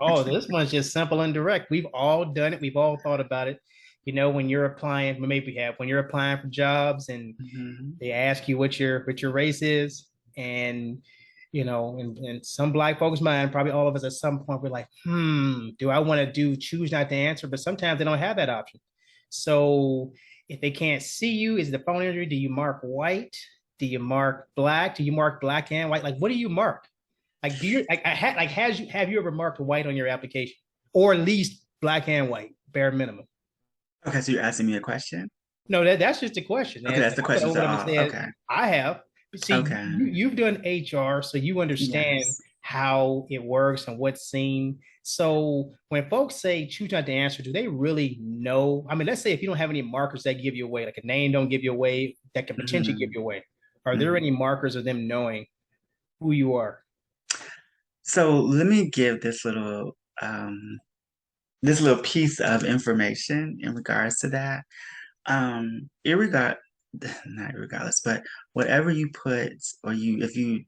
Oh, this one's just simple and direct. We've all done it. We've all thought about it. When you're applying, well, maybe you have, when you're applying for jobs and Mhm. they ask you what your race is, and and some black folks mind, probably all of us at some point, we're like, do I want to do choose not to answer? But sometimes they don't have that option. So if they can't see you, is it a phone interview? Do you mark white? Do you mark black? Do you mark black and white? Like, what do you mark? Like, do you like has you have you ever marked white on your application, or at least black and white, bare minimum? Okay, so you're asking me a question? No, that's just a question. Okay, And that's the I could question. So, open up and say, okay, I have. See, okay, you've done HR, so you understand yes. how it works and what's seen. So when folks say choose not to answer, do they really know? I mean, let's say if you don't have any markers that give you away, like a name don't give you away, that could potentially give Hmm. you away. Are there Hmm. any markers of them knowing who you are? So let me give this little piece of information in regards to that. Irregard, not regardless, but whatever you put or if you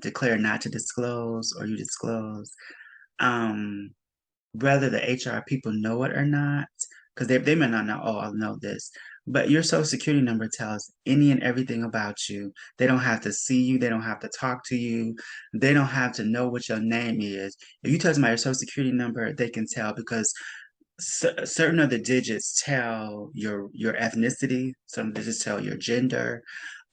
declare not to disclose or you disclose, um, whether the HR people know it or not, because they may not know, oh, I'll know this. But your social security number tells any and everything about you. They don't have to see you. They don't have to talk to you. They don't have to know what your name is. If you tell them about your social security number, they can tell because certain of the digits tell your ethnicity. Some digits tell your gender.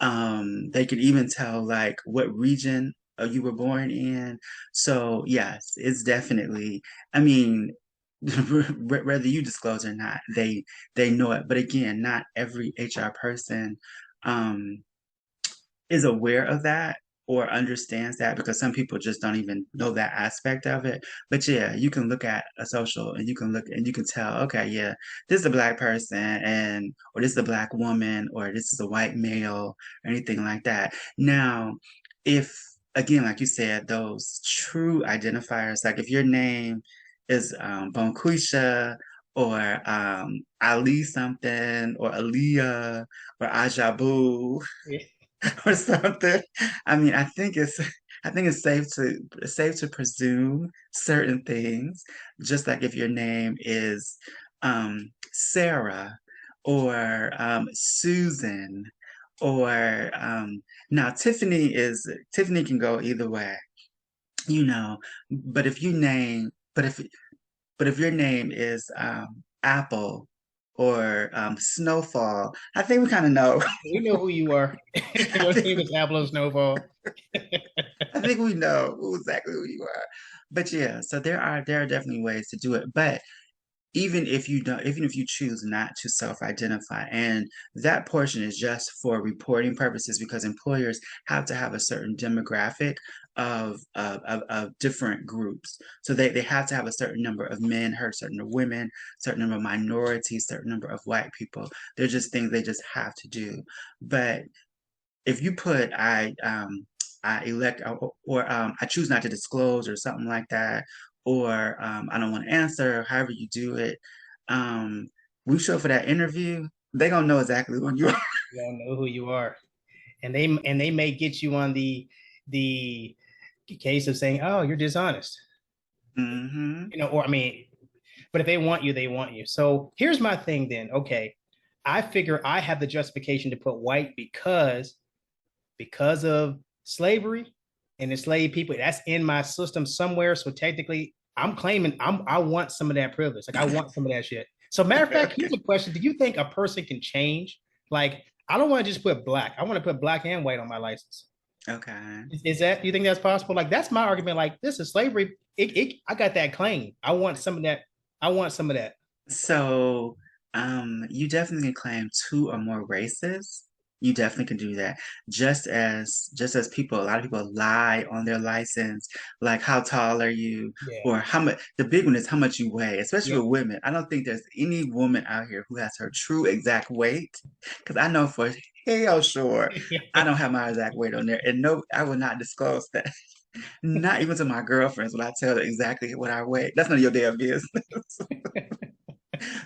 They can even tell like what region you were born in. So yes, it's definitely. I mean, whether you disclose or not, they know it. But again, not every HR person um, is aware of that or understands that because some people just don't even know that aspect of it. But yeah, you can look at a social and you can look and you can tell, okay, yeah, this is a black person and or this is a black woman or this is a white male or anything like that. Now, if again, like you said, those true identifiers, like if your name is Bonquisha or Ali something or Aaliyah or Ajabu or something. I mean, I think it's safe to presume certain things, just like if your name is Sarah or Susan or now Tiffany can go either way, you know. But if you name but if your name is Apple or Snowfall, I think we kind of know. We know who you are. I Your think name is Apple Snowball. I think we know exactly who you are. But yeah, so there are definitely ways to do it. But even if you choose not to self-identify, and that portion is just for reporting purposes because employers have to have a certain demographic of different groups. So they have to have a certain number of men, a certain number of women, certain number of minorities, certain number of white people. They're just things they just have to do. But if you put I elect or I choose not to disclose or something like that, or I don't want to answer, however you do it, um, we show up for that interview, they gonna know exactly who you are. You don't know who you are, and they may get you on the case of saying, "Oh, you're dishonest," Hmm. or I mean, but if they want you, they want you. So here's my thing then. Okay, I figure I have the justification to put white because of slavery and enslaved people. That's in my system somewhere. So technically, I'm claiming I want some of that privilege. Like I want some of that shit. So matter of fact, here's a question: do you think a person can change? Like I don't want to just put black. I want to put black and white on my license. Okay. Is that, do you think that's possible? Like that's my argument. Like this is slavery. I got that claim. I want some of that. I want some of that. So, you definitely can claim two or more races. You definitely can do that. Just as people, a lot of people lie on their license, like how tall are you, Yeah. or how much. The big one is how much you weigh, especially Yep. with women. I don't think there's any woman out here who has her true exact weight, because I know for hell sure I don't have my exact weight on there, and no, I will not disclose that. Not even to my girlfriends will I tell them exactly what I weigh. That's none of your damn business.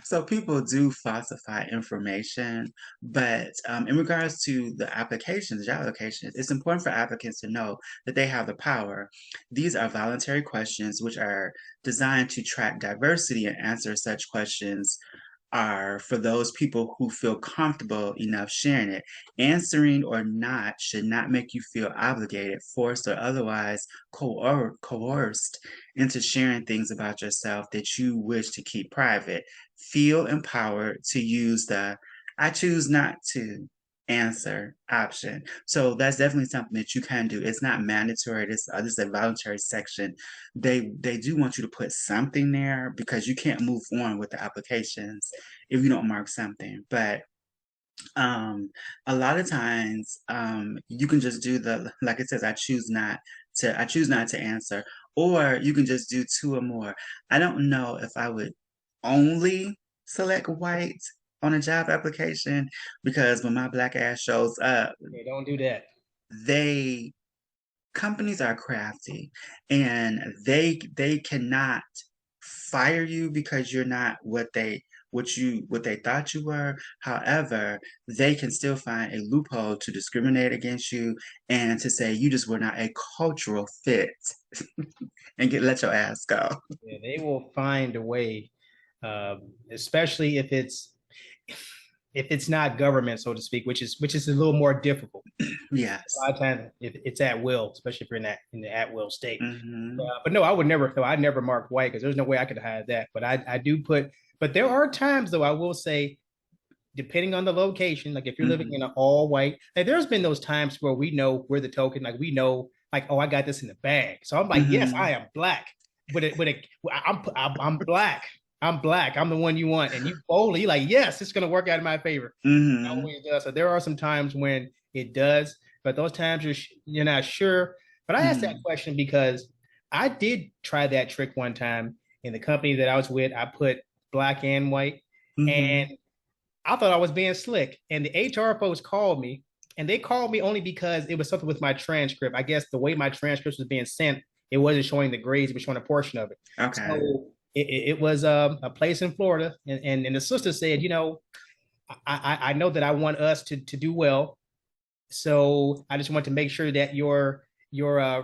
So people do falsify information, but in regards to the applications, job applications, it's important for applicants to know that they have the power. These are voluntary questions which are designed to track diversity, and answer such questions are for those people who feel comfortable enough sharing it. Answering or not should not make you feel obligated, forced, or otherwise coerced into sharing things about yourself that you wish to keep private. Feel empowered to use the I choose not to answer option. So that's definitely something that you can do. It's not mandatory. This is a voluntary section. They do want you to put something there because you can't move on with the applications if you don't mark something. But um a lot of times you can just do the, like it says, I choose not to answer, or you can just do two or more. I don't know if I would only select white on a job application, because when my black ass shows up, Okay, don't do that. they companies are crafty, and they cannot fire you because you're not what they thought you were. However, they can still find a loophole to discriminate against you and to say you just were not a cultural fit and let your ass go. Yeah, they will find a way, especially if it's not government, so to speak, which is a little more difficult. A Yes. lot of times, if it's at will, especially if you're in the at will state. Hmm. But no, I would never. Though I never mark white because there's no way I could hide that. But I do put. But there are times though I will say, depending on the location, like if you're living in Hmm. an all white, like there's been those times where we know we're the token, like we know, like oh I got this in the bag. So I'm like, yes, Hmm. I am black. I'm black. I'm black. I'm the one you want, and you boldly like, yes, it's gonna work out in my favor. It Hmm. always does. So there are some times when it does, but those times you're not sure. But I asked that Hmm. question because I did try that trick one time in the company that I was with. I put black and white, Hmm. and I thought I was being slick. And the HR folks called me, and they called me only because it was something with my transcript. I guess the way my transcript was being sent, it wasn't showing the grades, it was showing a portion of it. Okay. So it was a place in Florida, and the sister said, I know that I want us to do well, so I just want to make sure that your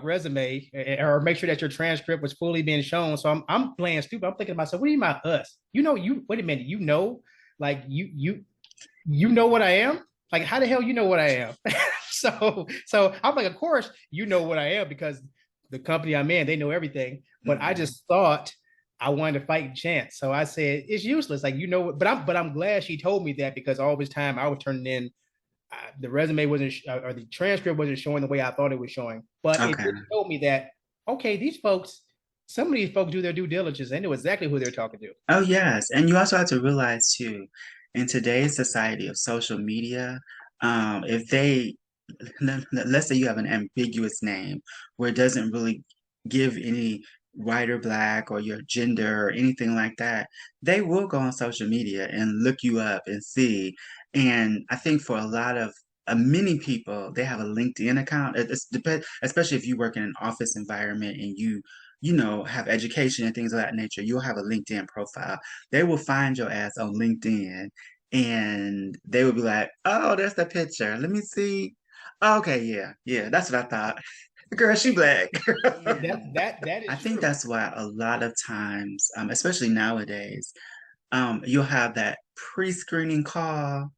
resume or make sure that your transcript was fully being shown. So I'm playing stupid. I'm thinking to myself, what do you mean by us? You wait a minute. Like you know what I am. Like how the hell you know what I am? So I'm like, of course you know what I am because the company I'm in, they know everything. But I Hmm. just thought I wanted to fight chance. So I said it's useless. Like but I'm glad she told me that because all this time I was turning in the resume wasn't or the transcript wasn't showing the way I thought it was showing. But it Okay. did show me that okay, some of these folks do their due diligence. They know exactly who they're talking to. Oh, yes. And you also have to realize too, in today's society of social media, if they, let's say you have an ambiguous name where it doesn't really give any white or black or your gender or anything like that, they will go on social media and look you up and see. And I think for a lot of many people, they have a LinkedIn account. It's depend, especially if you work in an office environment and you have education and things of that nature, you'll have a LinkedIn profile. They will find your ass on LinkedIn and they will be like, oh, there's the picture. Let me see. Okay, yeah, yeah, that's what I thought. Girl, she black. That I is think true. that's why a lot of times, especially nowadays, you'll have that pre-screening call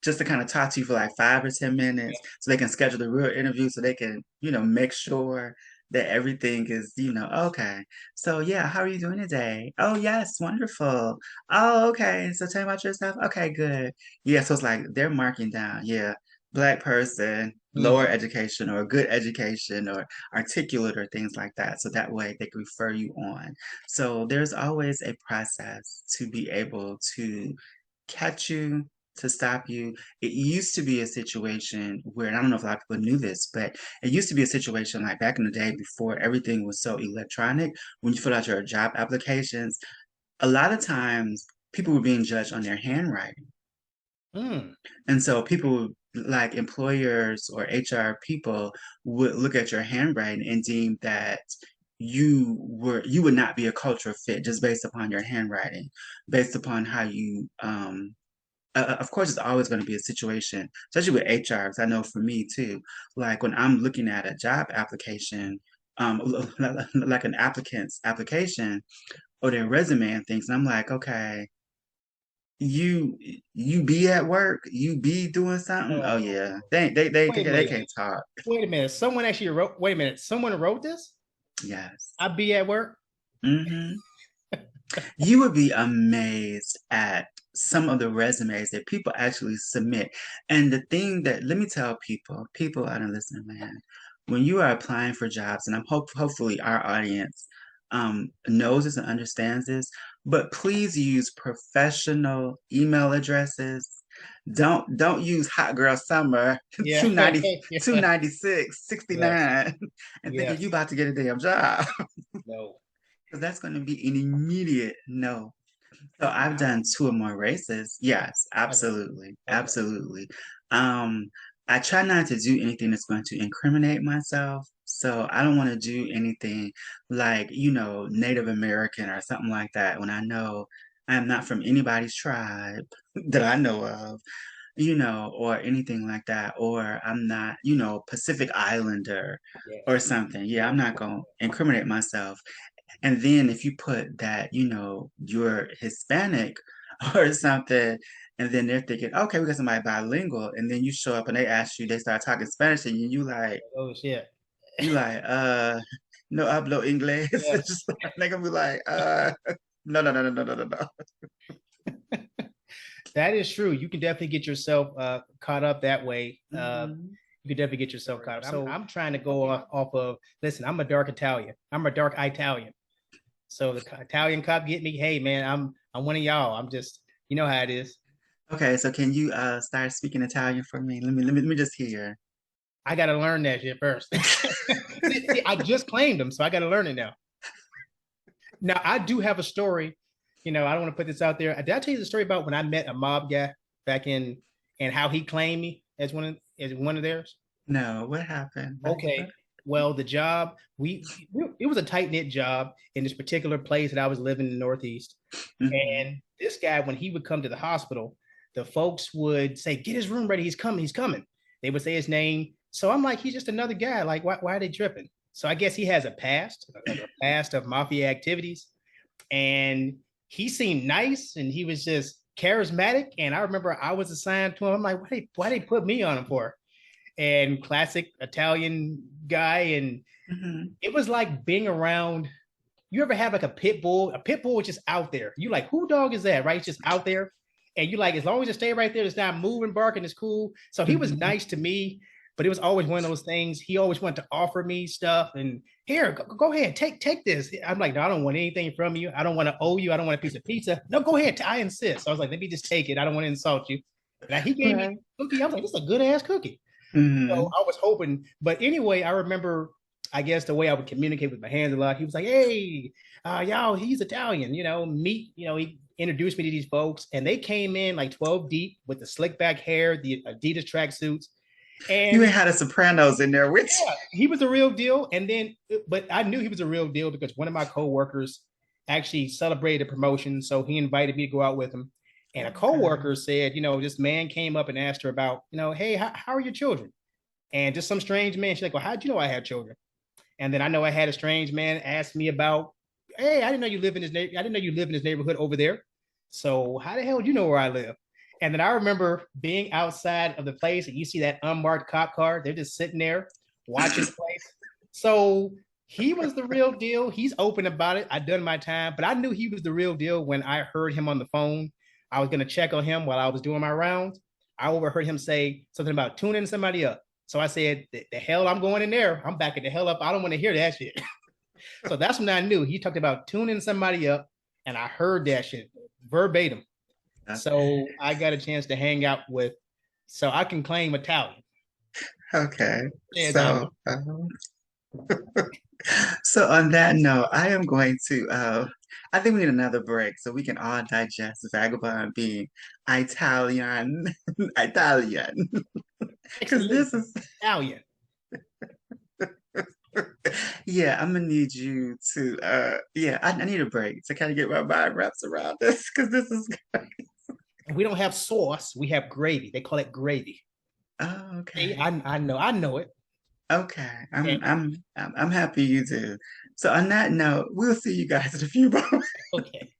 just to kind of talk to you for like 5 or 10 minutes so they can schedule the real interview so they can, make sure that everything is, okay. So yeah, how are you doing today? Oh yes, wonderful. Oh, okay. So tell me about yourself. Okay, good. Yeah, so it's like they're marking down, yeah, black person, lower Mhm. education or good education or articulate or things like that. So that way they can refer you on. So there's always a process to be able to catch you, to stop you. It used to be a situation where, and I don't know if a lot of people knew this, but it used to be a situation like back in the day before everything was so electronic. When you fill out your job applications, a lot of times people were being judged on their handwriting. Mm. And so people like employers or HR people would look at your handwriting and deem that you would not be a cultural fit just based upon your handwriting, based upon how you of course, it's always going to be a situation, especially with HR. Because I know for me too, like when I'm looking at a job application, like an applicant's application or their resume and things, and I'm like, okay, you you be at work, you be doing something. Oh Oh, yeah, wait a they minute. can't talk. Wait a minute. Someone actually wrote, wait a minute. Someone wrote this? Yes. I be at work. Hmm. You would be amazed at some of the resumes that people actually submit. And the thing that, let me tell people out of listening, man, when you are applying for jobs, and hopefully our audience knows this and understands this, but please use professional email addresses. Don't use hot girl summer Yeah. 290 Yeah. 296 Yes. 69 and thinking you Yes. about to get a damn job. No. Because that's going to be an immediate no. So I've Wow. done two or more races. Yes, Okay. absolutely. Okay. Absolutely. Um, I try not to do anything that's going to incriminate myself. So I don't want to do anything like, Native American or something like that when I know I am not from anybody's tribe that I know of, or anything like that. Or I'm not, Pacific Islander or Yes. something. Yeah, I'm Yes. not going to incriminate myself. And then if you put that, you're Hispanic or something, and then they're thinking, okay, we got somebody bilingual, and then you show up and they ask you, they start talking Spanish, and you like, Oh shit. you like, no hablo inglés. It's Yes. just like, they gonna be like, no, no, no, no, no, no, no, no. That is true. You can definitely get yourself caught up that way. Mhm. You can definitely get yourself caught up. I'm trying to go off of, listen, I'm a dark Italian. I'm a dark Italian. So the Italian cop get me, hey man, I'm one of y'all. I'm just, you know how it is. Okay, so can you start speaking Italian for me? Let me just hear. I gotta learn that shit first. See, I just claimed them, so I gotta learn it now. Now I do have a story. I don't want to put this out there. Did I tell you the story about when I met a mob guy back in and how he claimed me as one of theirs? No, what happened? Okay. Well, the job we it was a tight knit job in this particular place that I was living in the Northeast. Hmm. And this guy, when he would come to the hospital, the folks would say, "Get his room ready. He's coming. He's coming." They would say his name. So I'm like, he's just another guy. Like, why are they tripping? So I guess he has a past of mafia activities, and he seemed nice, and he was just charismatic. And I remember I was assigned to him. I'm like, why they put me on him for? And classic Italian guy, and Hmm. it was like being around. You ever have like a pit bull? A pit bull is just out there. You like, who dog is that? Right? It's just out there. And you like, as long as it stay right there, it's not moving, barking, it's cool. So he was Hmm. nice to me, but it was always one of those things. He always wanted to offer me stuff and here, go ahead, take this. I'm like, no, I don't want anything from you. I don't want to owe you. I don't want a piece of pizza. No, go ahead. I insist. So I was like, let me just take it. I don't want to insult you. And he gave me Right. a cookie. I was like, this is a good ass cookie. So Hmm. I was hoping, but anyway, I remember, I guess the way I would communicate with my hands a lot. He was like, "Hey, y'all, he's Italian, meet." He introduced me to these folks, and they came in like 12 deep with the slick back hair, the Adidas tracksuits, You and ain't had the Sopranos in there with yeah, he was a real deal. And then, but I knew he was a real deal because one of my coworkers actually celebrated a promotion, so he invited me to go out with him. And a you. Okay. coworker said, this man came up and asked her about, hey, how are your children? And just some strange man. She's like, well, how'd you know I had children? And then I know I had a strange man ask me about, hey, I didn't know you live in this neighborhood. I didn't know you live in this neighborhood over there. So how the hell do you know where I live? And then I remember being outside of the place and you see that unmarked cop car. They're just sitting there watching the place. So he was the real deal. He's open about it. I done my time, but I knew he was the real deal when I heard him on the phone. I was gonna check on him while I was doing my rounds. I overheard him say something about tuning somebody up. So I said, the hell I'm going in there. I'm backing the hell up. I don't want to hear that shit. So that's when I knew he talked about tuning somebody up, and I heard that shit verbatim. So I got a chance to hang out with, so I can claim Italian. Okay. Yes, I'm So on that note, I am going to I think we need another break so we can all digest Vagabond being Italian. Italian. Because excellent this is Italian. Yeah, I'm gonna need you to yeah, I need a break to kind of get my mind wraps around this because this is And we don't have sauce, we have gravy. They call it gravy. oh, See, okay. I know it. Okay. And I'm happy you do. So on that note, we'll see you guys in a few moments. okay.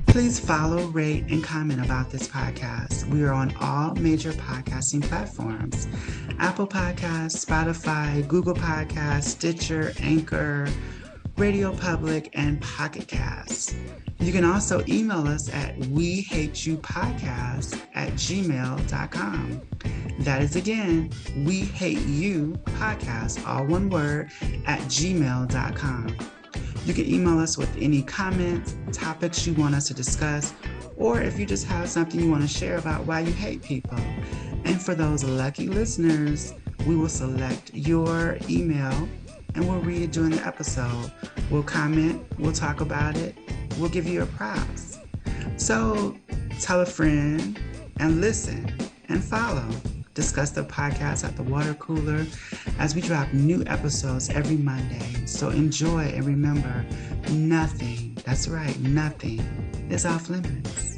Please follow, rate, and comment about this podcast. We are on all major podcasting platforms: Apple Podcasts, Spotify, Google Podcasts, Stitcher, Anchor, Radio Public, and Pocket Casts. You can also email us at wehateyoupodcast@gmail.com. That is again, wehateyoupodcast, all one word, @gmail.com. You can email us with any comments, topics you want us to discuss, or if you just have something you want to share about why you hate people. And for those lucky listeners, we will select your email and we'll read it during the episode. We'll comment, we'll talk about it, we'll give you your props. So tell a friend and listen and follow. Discuss the podcast at the water cooler as we drop new episodes every Monday. So enjoy and remember, nothing, that's right, nothing is off limits.